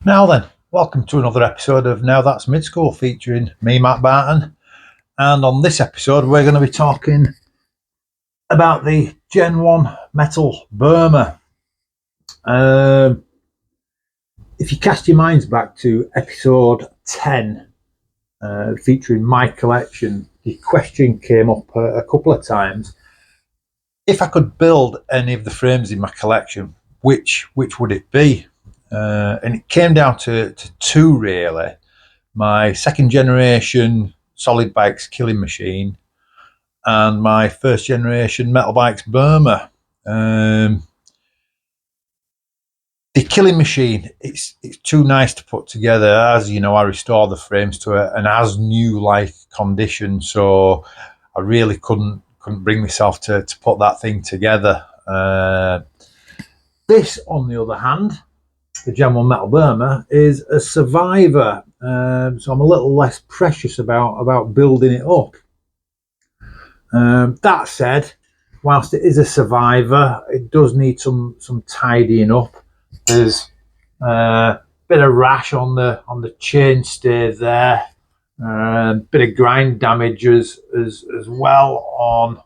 Now then, welcome to another episode of Now That's Midschool featuring me, Matt Barton. And on this episode, we're going to be talking about the Gen 1 Metal Burma. If you cast your minds back to episode 10, featuring my collection, the question came up a couple of times. If I could build any of the frames in my collection, which would it be? And it came down to two really. My second generation Solid Bikes killing machine and my first generation Metal Bikes Burma. The killing machine, it's too nice to put together. As you know, I restore the frames to an as new like condition, so I really couldn't bring myself to put that thing together. This, on the other hand, the Gen 1 Metal Burma, is a survivor, so I'm a little less precious about building it up. That said, whilst it is a survivor, it does need some tidying up. There's a bit of rash on the chainstay there, bit of grind damage as well on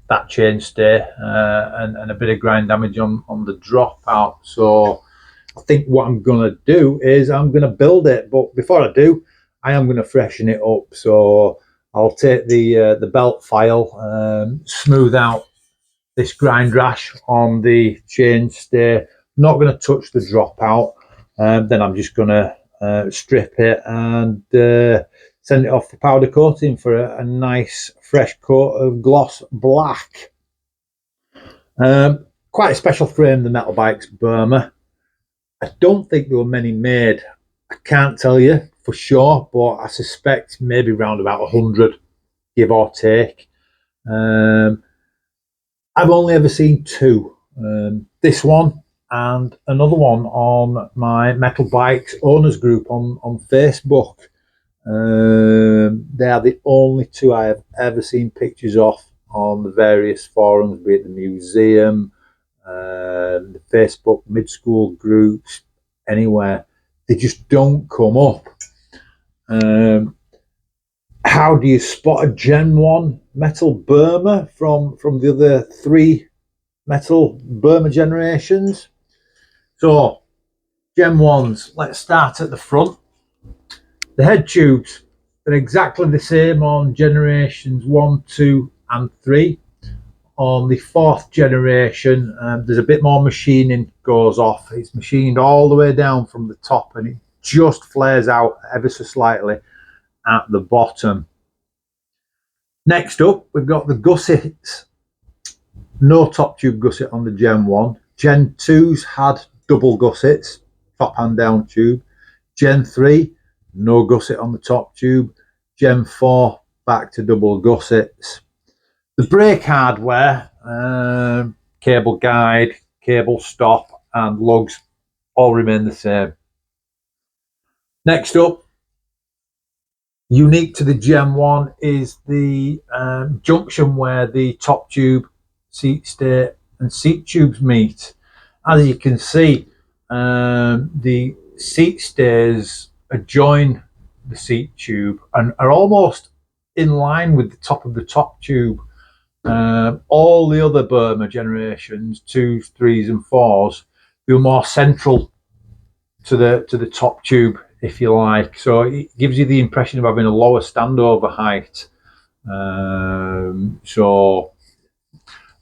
that chainstay, and a bit of grind damage on the dropout. So I think what I'm going to do is I'm going to build it, but before I do, I am going to freshen it up. So I'll take the belt file, smooth out this grind rash on the chainstay. Not going to touch the dropout. Then I'm just going to strip it and send it off for powder coating for a nice fresh coat of gloss black. Quite a special frame, the Metal Bikes Burma. I don't think there were many made. I can't tell you for sure, but I suspect maybe around about 100, give or take. I've only ever seen two. This one and another one on my Metal Bikes owners group on Facebook. They are the only two I have ever seen pictures of on the various forums, be it the museum, the Facebook Midschool groups, anywhere. They just don't come up. How do you spot a Gen 1 Metal Burma from the other three Metal Burma generations? So, Gen 1s, let's start at the front. The head tubes are exactly the same on generations 1, 2 and 3. On the fourth generation, there's a bit more machining goes off. It's machined all the way down from the top and it just flares out ever so slightly at the bottom. Next up, we've got the gussets. No top tube gusset on the Gen 1. Gen 2s had double gussets, top and down tube. Gen 3, no gusset on the top tube. Gen 4, back to double gussets. The brake hardware, cable guide, cable stop and lugs all remain the same. Next up, unique to the Gen 1 is the junction where the top tube, seat stay and seat tubes meet. As you can see, the seat stays adjoin the seat tube and are almost in line with the top of the top tube. All the other Burma generations, 2s, 3s and 4s, they were more central to the top tube, if you like. So it gives you the impression of having a lower standover height. And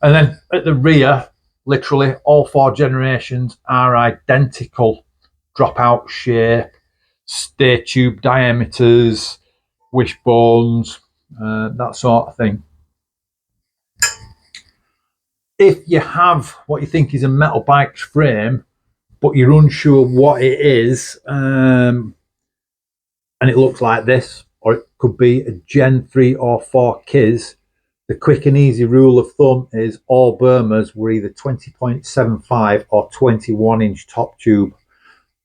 then at the rear, literally all 4 generations are identical. Dropout shape, stay tube diameters, wishbones, that sort of thing. If you have what you think is a Metal Bikes frame, but you're unsure what it is, and it looks like this, or it could be a Gen 3 or 4 Kiz, the quick and easy rule of thumb is all Burmas were either 20.75 or 21-inch top tube.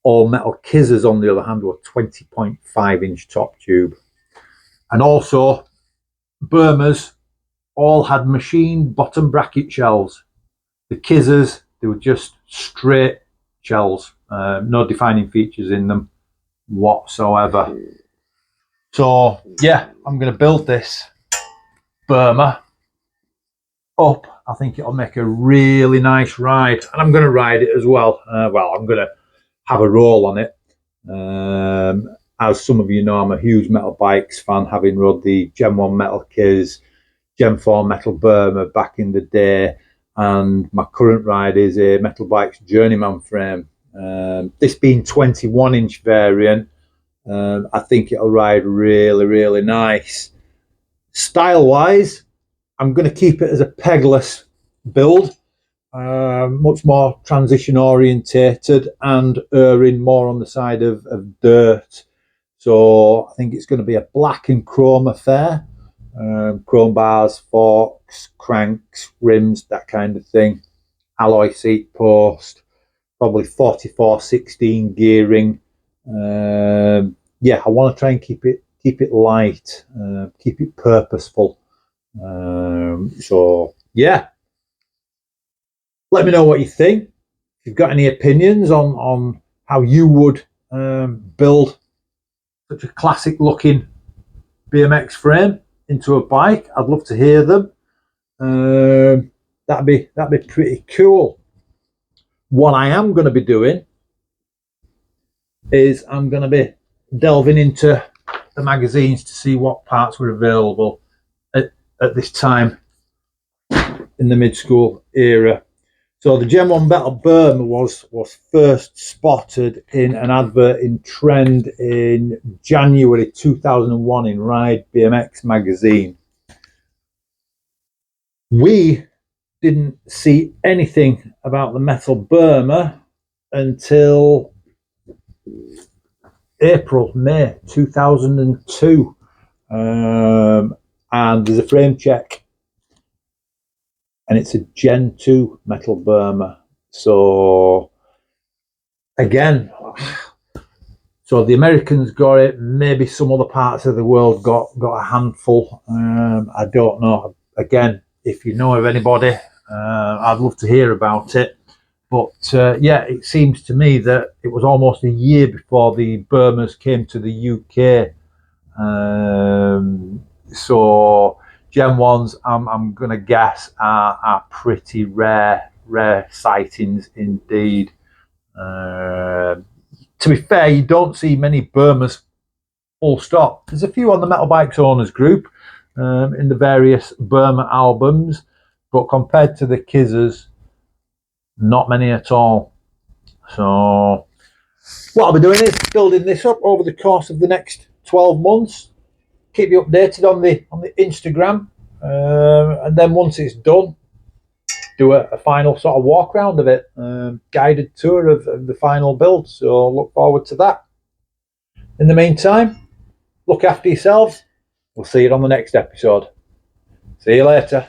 All Metal Kizzers, on the other hand, were 20.5-inch top tube. And also, Burmas all had machined bottom bracket shells. The Kizzers, they were just straight shells, no defining features in them whatsoever. So yeah, I'm going to build this Burma up. I think it'll make a really nice ride, and I'm going to ride it as well. Well, I'm going to have a roll on it. As some of you know, I'm a huge Metal Bikes fan, having rode the Gen 1 Metal Kiz, Gen 4 Metal Burma back in the day, and my current ride is a Metal Bikes Journeyman frame. This being 21-inch variant, I think it'll ride really, really nice. Style-wise, I'm going to keep it as a pegless build, much more transition orientated and erring more on the side of dirt. So I think it's going to be a black and chrome affair. Chrome bars, forks, cranks, rims, that kind of thing. Alloy seat post, probably 44/16 gearing. Yeah, I want to try and keep it light, keep it purposeful. So yeah, let me know what you think. If you've got any opinions on how you would build such a classic looking BMX frame into a bike, I'd love to hear them. That'd be pretty cool. What I am going to be doing is I'm going to be delving into the magazines to see what parts were available at this time in the Midschool era. So the Gen 1 Metal Burma was first spotted in an advert in Trend in January 2001 in Ride BMX magazine. We didn't see anything about the Metal Burma until May 2002. And there's a frame check, and it's a Gen 2 Metal Burma. So again, so the Americans got it, maybe some other parts of the world got a handful. I don't know. Again, if you know of anybody, I'd love to hear about it. But yeah, it seems to me that it was almost a year before the Burmas came to the UK. So Gen 1s, I'm going to guess, are pretty rare sightings indeed. To be fair, you don't see many Burmas full stop. There's a few on the Metal Bikes Owners group in the various Burma albums, but compared to the Kizzers, not many at all. So what I'll be doing is building this up over the course of the next 12 months. Keep you updated on the Instagram, and then once it's done, do a final sort of walk around of it, guided tour of the final build. So look forward to that. In the meantime, look after yourselves. We'll see you on the next episode. See you later.